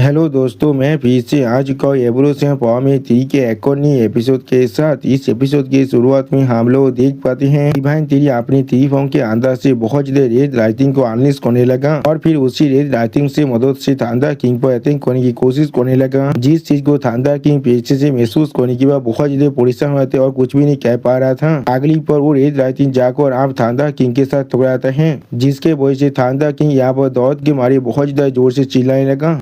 Hello दोस्तों, मैं फिर से आ चुका हूँ एवोल्यूशन फॉर्म 3 के एक और नई एपिसोड के साथ। इस एपिसोड की शुरुआत में हम लोग देख पाते हैं डिवाइन थ्री अपनी थ्री फॉर्म के अंदर से बहुत ज्यादा रेड राइटिंग को अनलिस्ट करने लगा और फिर उसी रेड राइटिंग से मदद से थंडर किंग पर अटैक करने की कोशिश करने लगा। जिस चीज को थंडर किंग पीछे से महसूस करने के बाद बहुत ज्यादा परेशान हुए थे और कुछ भी नहीं कह पा रहा था। अगली पर वो रेड राइटिंग जाकर आप थंडर किंग के साथ टकराता है, जिसके वजह से थंडर किंग यहाँ पर दौड़ के मारे बहुत ज्यादा जोर से चिल्लाने लगा।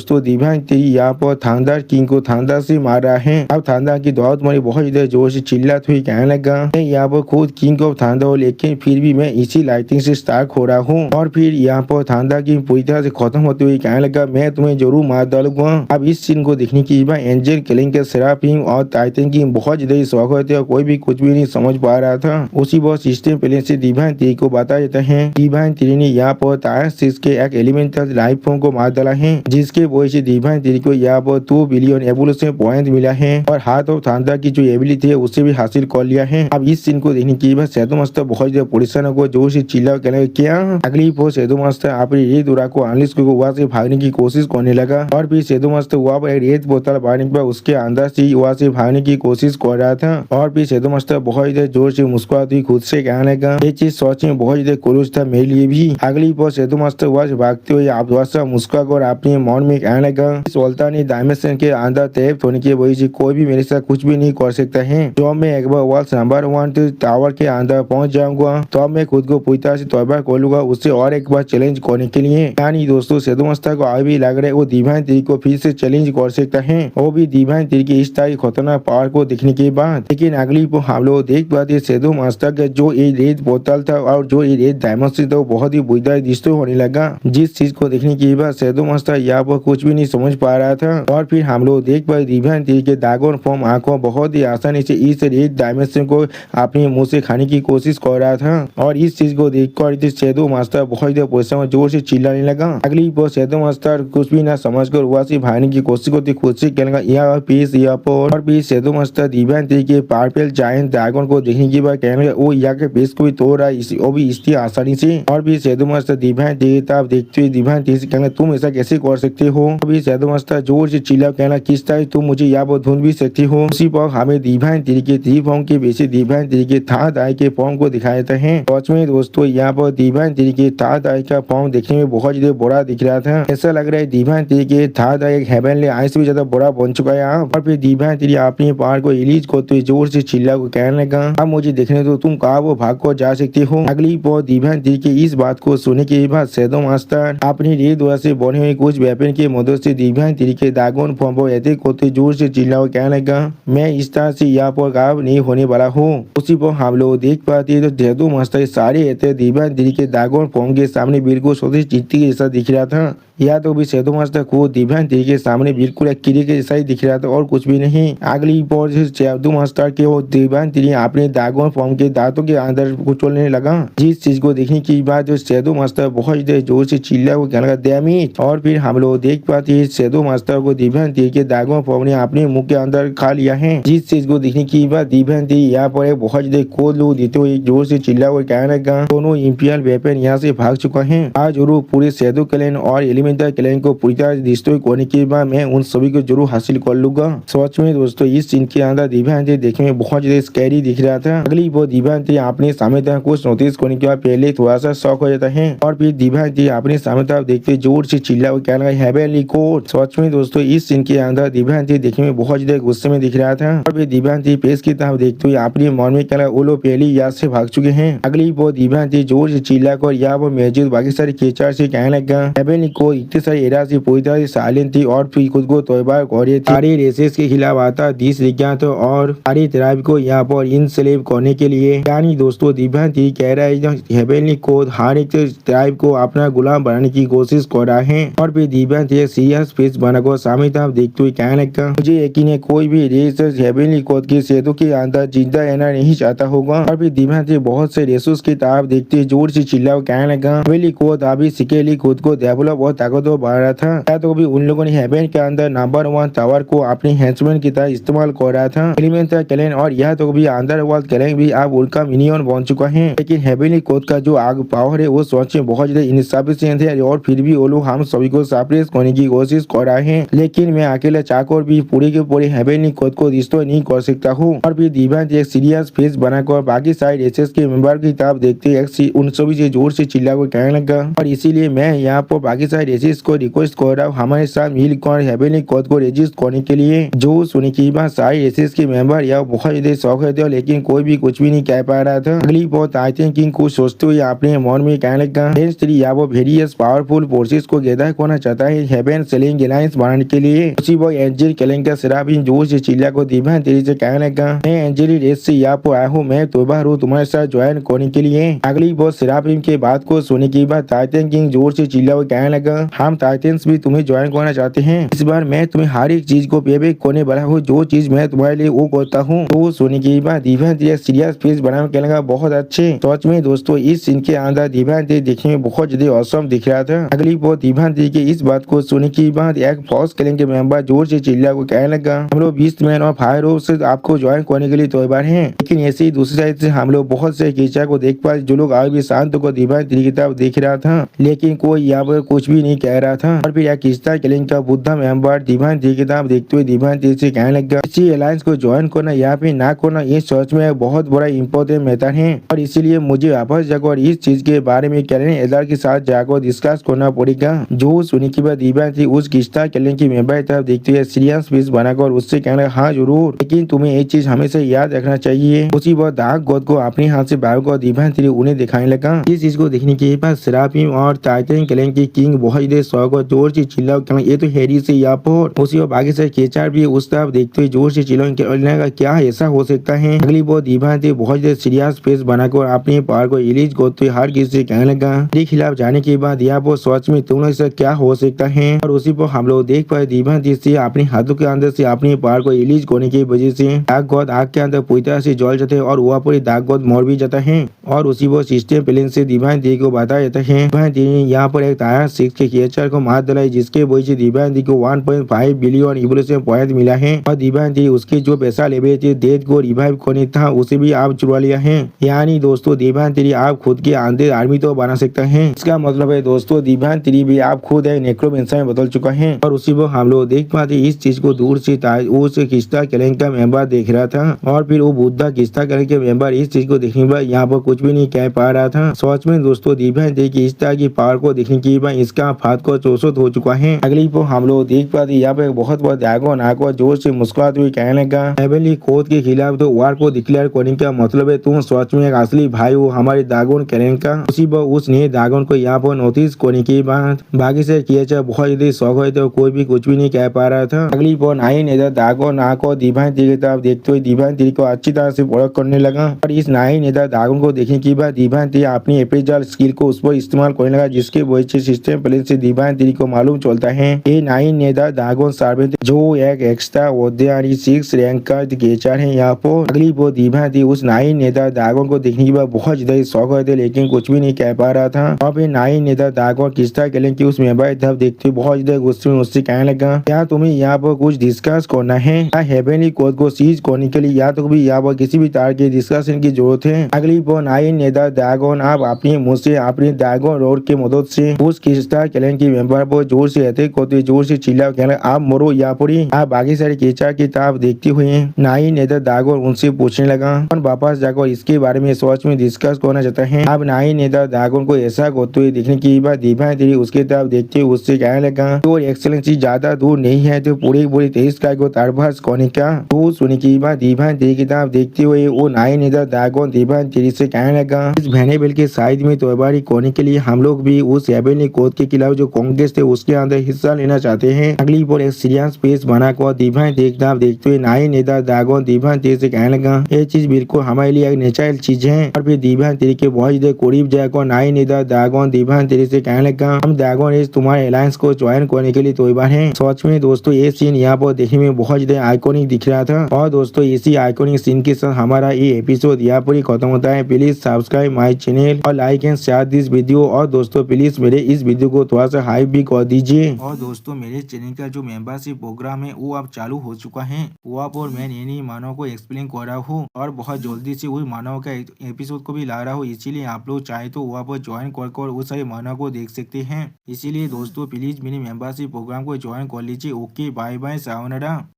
दोस्तों डिवाइन थ्री यहाँ पर थंडर किंग को थंडर से मार रहा है। अब थंडर की दौड़ मारी बहुत ज्यादा जोर से चिल्लाते हुए कहने लगा, मैं यहाँ पर खुद किंग ऑफ थंडर हूँ, लेकिन फिर भी मैं इसी लाइटिंग से स्टार्ट हो रहा हूँ। और फिर यहाँ पर थंडर किंग पूरी तरह से खत्म होते हुए कहने लगा, मैं तुम्हें जरूर मार डालूंगा। अब इस सीन को देखने के बाद एंजल किलिंग के सेराफिम और टाइटन की बहुत ज्यादा शौक होते और कोई भी कुछ भी नहीं समझ पा रहा था। उसी बहुत सिस्टम प्लेन से डिवाइन थ्री को बताया जाता है डिवाइन थ्री ने यहाँ पर टायर सिक्स के एक एलिमेंटल लाइफ फॉर्म को मार डाला है, जिसके वजह से डिवाइन थ्री को यहाँ पर 2 बिलियन एवोल्यूशन पॉइंट मिला है और हार्ट ऑफ थंडर की जो एबिलिटी है उसे भी हासिल कर लिया है। अब इस सीन को देखने के बाद शैडो मास्टर बहुत ज्यादा परेशान को जोर से चिल्ला कहने क्या। अगली पर शैडो मास्टर अपनी रेड उड़ा को अनलिस्ट को वहाँ से भागने की कोशिश करने लगा और फिर शैडो मास्टर वहाँ पर रेड बोतल मारने के बाद उसके अंदर से वहाँ से भागने की कोशिश कर रहा था और फिर शैडो मास्टर बहुत ज्यादा जोर से मुस्कुराती हुई खुद से कहने लगा, ये चीज सोच में बहुत ज्यादा क्लोज था मेरे लिए भी। अगली पर शैडो मास्टर वहाँ से भागते हुए आप मुस्कुरा कर अपने मन में कहने लगा, सुल्तानी डायमेंशन के अंदर ट्रैप होने की वजह से कोई भी मेरे साथ कुछ भी नहीं कर सकता है। जो मैं एक बार वर्ल्ड नंबर 1 टावर के अंदर पहुंच जाऊंगा तो मैं खुद को पूरी तरह से तौबा कर लूंगा उससे और एक बार चैलेंज करने के लिए। यानी दोस्तों शैडो मास्टर को अभी लग रहा है वो डिवाइन थ्री को फिर से चैलेंज कर सकता है, वो भी डिवाइन थ्री की इस तरह खतरनाक पावर को देखने के बाद। लेकिन अगली को हम लोग देख पाते शैडो मास्टर का जो ये रेड बोतल था और जो ये रेड डायमेंशन था वो बहुत ही बुरा डिस्ट्रॉय होने लगा। जिस चीज को देखने के बाद शैडो मास्टर यहाँ पर कुछ भी नहीं समझ पा रहा था और फिर हम लोग देख पाए डिवाइन थ्री के ड्रैगन फॉर्म आंखों बहुत ही आसानी से इस रेड डायमेंशन को अपने मुंह से खाने की कोशिश कर रहा था और इस चीज को देखकर शैडो मास्टर बहुत ही परेशान जोर से चिल्लाने लगा। अगली बार शैडो मास्टर कुछ भी ना समझकर वहाँ से भागने की कोशिश करते खुद से कहने लगा यहाँ पीस यहाँ पर। और फिर शैडो मास्टर डिवाइन थ्री के पर्पल जायंट ड्रैगन को देखने के बाद कहने लगा वो यहाँ के पीस को भी तोड़ रहा है वो भी इतनी आसानी से। और फिर शैडो मास्टर डिवाइन थ्री तब देखते हुए डिवाइन थ्री से कहने तुम ऐसा कैसे कर सकते हो। अभी शैडो मास्टर जोर से चिल्ला कहना किस तरह तुम मुझे यहाँ पर ढूंढ भी सकती हो। उसी पर हमें डिवाइन थ्री के थ्री फॉर्म के बेसिस डिवाइन थ्री के थर्ड आई के फॉर्म को दिखाया जाता है। सच में दोस्तों यहाँ पर डिवाइन थ्री के थर्ड आई का फॉर्म देखने में बहुत ज्यादा बड़ा दिख रहा था। ऐसा लग रहा है डिवाइन थ्री के थर्ड आई एक हेवनली आई से भी ज्यादा बड़ा बन चुका है। और फिर डिवाइन थ्री अपनी पावर को रिलीज करते हुए जोर से चिल्ला को कहने लगा, अब मुझे देखने दो तुम कहा वो भाग कर जा सकती हो। अगली पर डिवाइन थ्री की इस बात को सुनने के बाद शैडो मास्टर अपनी रेड द्वारा से बने हुए कुछ वेपन की मदद से डिवाइन थ्री के ड्रैगन फॉर्म पर अटैक करते जोर से चिल्लाओ कहने लगा, मैं इस तरह से यहाँ पर गायब नहीं होने वाला हूँ। उसी पर हम लोग देख पाते हैं तो शैडो मास्टर सारे अटैक डिवाइन थ्री के ड्रैगन फॉर्म के सामने बिल्कुल छोटी चींटी के जैसा दिख रहा था। या तो भी शैडो मास्टर को डिवाइन थ्री के सामने बिल्कुल एक कीड़े के जैसा ही दिख रहा था और कुछ भी नहीं। अगली बार शैडो मास्टर के वो डिवाइन थ्री अपने ड्रैगन फॉर्म के दांतों के अंदर कुचलने लगा। जिस चीज को देखने के बाद जो शैडो मास्टर बहुत जोर से चिल्ला को कहने लगा डैम इट। और फिर हम लोग देख पाते हैं शैडो मास्टर को डिवाइन थ्री के ड्रैगन फॉर्म ने अपने मुंह के अंदर खा लिया है। जिस चीज को देखने के बाद डिवाइन थ्री यहाँ पर बहुत ज्यादा कोड लोग देते हुए जोर से चिल्ला को कहने लगा, दोनों इंपियल वेपन यहाँ से भाग चुका है। आज जरूर पूरे शैडो क्लैन और एलिमेंटल क्लैन को पूरी तरह डिस्ट्रॉय करने के बाद मैं उन सभी को जरूर हासिल कर लूंगा। सच में दोस्तों इस सीन के अंदर डिवाइन थ्री देखने में बहुत ज्यादा स्कैरी दिख रहा था। अगली बार डिवाइन थ्री अपने सामने तरफ कुछ नोटिस करने के बाद पहले थोड़ा सा शॉक हो जाता है और फिर डिवाइन थ्री अपने सामने तरफ देखते जोर से चिल्ला को कहना हेवनली कोड। सच में दोस्तों इस सीन के अंदर डिवाइन थ्री देखने में बहुत ज्यादा गुस्से में दिख रहा था और फिर डिवाइन थ्री पेश की तरफ देखते हुए अपने मन में कहना वो लोग पहले यहाँ से भाग चुके हैं। अगली बार डिवाइन थ्री जोर से चिल्ला कर यहाँ पर मौजूद बाकी सारे केचर से कहने लगा हेवनली कोड इतने सारे एरा से पूरी तरह से साइलेंट थी और फिर खुद को तौबा कर रही थी। सारे रेसेस के खिलाफ आता 10 विज्ञात और सारी ट्राइब को यहाँ पर इंस्लेव करने के लिए। यानी दोस्तों डिवाइन थ्री कह रहा है हेवनली कोड हर एक ट्राइब को अपना गुलाम बनाने की कोशिश कर रहा है। और फिर डिवाइन थ्री सीरियस फेस बनाकर सामने तरफ देखते हुए कहने लगा, मुझे यकीन है कोई भी रेस हेवनली कोड के शैडो के अंदर जिंदा रहना नहीं चाहता होगा। और फिर डिवाइन थ्री बहुत से रेसोस की तरफ देखते जोर से चिल्ला कहने लगा हेवनली कोड अभी सिकेली खुद को डेवलप और ताकतवर बना रहा था। या तो भी उन लोगों ने हेवन के अंदर नंबर 1 टावर को अपने हेंचमैन की तरह इस्तेमाल कर रहा था। एलिमेंटल कैलेन और यह तो भी अंडरवर्ल्ड कैलेन भी अब उनका मिनियन बन चुका है। लेकिन हेवनली कोड का जो आग पावर है वो सोच में बहुत ज्यादा इनसफिशिएंट है और फिर भी वो लोग हम सभी को सरप्राइज करने की कोशिश कर रहे हैं। लेकिन मैं अकेले चाहकर भी पूरे के पूरे हेवनली कोड को डिस्ट्रॉय नहीं कर सकता हूँ। और फिर दिव्यांश एक सीरियस फेस बनाकर बाकी साइड एसएस के मेंबर की तरफ देखते उन सभी से जोर से चिल्ला कर कहने लगा। और इसीलिए मैं यहाँ पर बाकी साइड एसएस को रिक्वेस्ट कर रहा हूँ हमारे साथ मिलकर हेवनली कोड को रजिस्ट करने के लिए। जो सुनने की बात सारे एसएस के मेंबर यह बहुत ज्यादा शौक है लेकिन कोई भी कुछ भी नहीं कह पा रहा था। अगली बात आई थिंक किंग कुछ सोचते हुए अपने मन में कहने लगा या वो वेरियस पावरफुल फोर्सेस को गैदर करना चाहता है हेवन सेलिंग अलायंस बनाने के लिए। उसी वो एंजल कैलेन का सेराफिन जोर से चिल्ला को दिव्यांश तेजी से कहने लगा मैं एंजली रेस से यहाँ पर आया हूँ, मैं तोबा हूँ तुम्हारे साथ ज्वाइन करने के लिए। अगली बात सेराफिन के बात को सुनने के बाद टाइटन किंग जोर से चिल्ला को कहने लगा हम टाइटन्स भी तुम्हें ज्वाइन करना चाहते हैं। इस बार मैं तुम्हें हर एक चीज को पे करने वाला हूँ, जो चीज मैं तुम्हारे लिए वो करता हूँ। तो सुनने के बाद दिव्यांश सीरियस फेस बनाने के लगा बहुत अच्छे। सच में दोस्तों इस सीन के अंदर दिव्यांश देखने में बहुत ज्यादा औसम दिख रहा था। अगली बात दिव्यांश के इस बात को सुनने के बाद एक फॉक्स कैलेन के मेंबर जोर से चिल्ला को कहने लगा हम लोग बीस्ट मैन और फायर से आपको ज्वाइन करने के लिए तैयार हैं। लेकिन ऐसे ही दूसरी साइड से हम लोग बहुत से कीचड़ को देख पाए जो लोग आज भी शांत को दिव्यांश की तरफ देख रहा था, लेकिन कोई यहाँ पर कुछ भी नहीं कह रहा था। और फिर यह किस्ता कैलेन का बुद्धा मेंबर दिव्यांश की तरफ देखते हुए दिव्यांश से कहने लगा इसी अलायंस को ज्वाइन करना या फिर ना करना ये सच में बहुत बड़ा इम्पोर्टेंट मैटर है और इसीलिए मुझे वापस जाकर इस चीज के बारे में कैलेन एल्डर के साथ जाकर डिस्कस करना पड़ेगा। जो सुनने के बाद दिव्यांश उस किस्ता कैलेन की मेंबर तरफ देखते हुए सीरियस फेस बनाकर उससे कहने लगा हाँ जरूर, लेकिन तुम्हें एक चीज हमेशा याद रखना चाहिए। उसी वक्त डार्क गॉड को अपने हाथ से बाहर कर दिव्यांश उन्हें दिखाने लगा। इस चीज को देखने के बाद सेराफिन और टाइटन कैलेन की किंग बहुत देर शौक और जोर से चिल्ला ये तो हैरी से यहाँ पर। उसी और बाकी से केचर भी उस तरफ देखते हुए जोर से चिल्लाने क्या ऐसा हो सकता है। अगली बार दिव्यांश बहुत देर सीरियस फेस बनाकर अपने पावर को रिलीज करते हर किसी से कहने लगा के खिलाफ जाने के बाद यहाँ पर सच में तुम लोग से क्या हो सकता है। और उसी पर हम लोग देख पाए दिव्यांश से अपने हाथों के अंदर से अपने पावर को रिलीज करने की वजह से डार्क गॉड आग के अंदर पूरी तरह से जल जाते हैं और वहाँ पर डार्क गॉड मर भी जाता है। और उसी वो सिस्टम प्लेन से दिव्यांश को बताया जाता है दिव्यांश ने यहाँ पर एक टायर 6 के क्रिएचर को मार डाला जिसके वजह से दिव्यांश को 1.5 बिलियन इवोल्यूशन पॉइंट मिला है। और दिव्यांश उसके जो पैसा लेवे थे डेथ को रिवाइव करने था उसे भी आप चुरा लिया है। यानी दोस्तों दिव्यांश आप खुद के अंदर आर्मी तो बना सकते हैं। इसका मतलब है दोस्तों दिव्यांश भी आप खुद एक नेक्रोमेंसर में बदल चुका है। और उसी वक्त हम लोग देख पाते इस चीज को दूर से उस किस्ता कैलेन का मेंबर देख रहा था। और फिर वो बुद्धा किस्ता कैलेन के मेंबर इस चीज को देखने पर यहाँ पर कुछ भी नहीं कह पा रहा था। सच में दोस्तों दिव्यांश की इस तरह की पावर को देखने के बाद इसका फात को चौसत हो चुका है। अगली पर हम लोग देख पाते यहाँ पे बहुत बड़ा ड्रैगन आकर जोर से मुस्कुराते हुए कहने लगा हेवनली कोड के खिलाफ तो वार को डिक्लेयर करने का मतलब है तुम सच में एक असली भाई हो हमारे ड्रैगन कैलेन का। उसी पर उसने ड्रैगन को यहाँ पर नोटिस करने के बाद बाकी से किया बहुत ज्यादा शौक है तो कोई भी कुछ भी नहीं कह पा रहा था। अगली पर नाइन इधर ड्रैगन आकर दिव्यांश की तरफ देखते हुए दिव्यांश को अच्छी तरह से परख करने लगा। और इस नाइन इधर ड्रैगन को देखने के बाद दिव्यांश अपनी एप्रेजल स्किल को उस पर इस्तेमाल करने लगा जिसके वजह से सिस्टम प्लेन से दिव्यांश को मालूम चलता है ये नाइन नेदर ड्रैगन सर्वेंट जो एक एक्स्ट्रा ऑर्डिनरी 6 रैंक का क्रिएचर है। यहाँ पर अगली वो दिव्यांश उस नाइन नेदर ड्रैगन को देखने के बाद बहुत ज्यादा शौक है लेकिन कुछ भी नहीं कह पा रहा था। और फिर नाइन नेदर ड्रैगन किस्ता कैलेन की उस मेंबर तरफ देखते हुए बहुत ज्यादा गुस्से में उससे कहने लगा क्या तुम्हें यहाँ पर कुछ डिस्कस करना है या हेवनली कोड को सीज करने के लिए या तो भी यहाँ पर किसी भी तरह के डिस्कशन की जरूरत है। अगली वो नाइन नेदर ड्रैगन आप अपने मुंह से अपने ड्रैगन रोड की मदद से उस किस्ता कैलेन की मेंबर पर जोर से अटैक करते जोर से चिल्ला कहना आप मरो या पड़ी। आप बाकी सारे केचर की तरफ देखते हुए नाइन नेदर ड्रैगन उनसे पूछने लगा और वापस जाकर इसके बारे में सच में डिस्कस करना चाहता है। अब नाइन नेदर ड्रैगन को ऐसा करते हुए देखने की बाद दिव्यांश उसके तरफ देखते हुए उससे कहने लगा तो एक्सेलेंसी ज्यादा दूर नहीं है तो पूरी पूरी 23 का को तरफास करने का। तो सुनने की बाद दिव्यांश की तरफ देखते हुए वो नाइन नेदर ड्रैगन दिव्यांश से कहने लगा इस वेनेबल के साइड में तैयारी करने के लिए हम लोग भी उस हेवनली कोड के खिलाफ जो कांग्रेस थे उसके अंदर हिस्सा लेना चाहते हैं। अगली बार एक सीरियस पेश बनाकर दिव्यांश देखते हुए नाइन नेदर ड्रैगन दिव्यांश से कहने लगा ये चीज बिल्कुल हमारे लिए एक नेचुरल चीज है। और फिर दिव्यांश के बहुत ज्यादा करीब जाकर नाइन नेदर ड्रैगन दिव्यांश से कहने लगा हम ड्रैगन रेस तुम्हारे अलायंस को ज्वाइन करने के लिए तैयार हैं। सच में दोस्तों ये सीन यहाँ पर देखने में बहुत ज्यादा आइकॉनिक दिख रहा था। और दोस्तों इसी आइकॉनिक सीन के साथ हमारा ये एपिसोड यहाँ पर ही खत्म होता है। प्लीज सब्सक्राइब माई चैनल और like and share this video. और दोस्तों प्लीज मेरे इस वीडियो को थोड़ा सा हाइप भी कर दीजिए। और दोस्तों मेरे चैनल का जो मेंबरशिप प्रोग्राम है वो अब चालू हो चुका है। वो आप और मैं नई मानव को एक्सप्लेन कर रहा हूँ और बहुत जल्दी से वही मानव का एपिसोड को भी ला रहा हूँ। इसीलिए आप लोग चाहे तो वो आप ज्वाइन कर उस सारे मानव को देख सकते हैं। इसीलिए दोस्तों प्लीज मेरी मेंबरशिप प्रोग्राम को ज्वाइन कर लीजिए। Okay bye bye sayonara.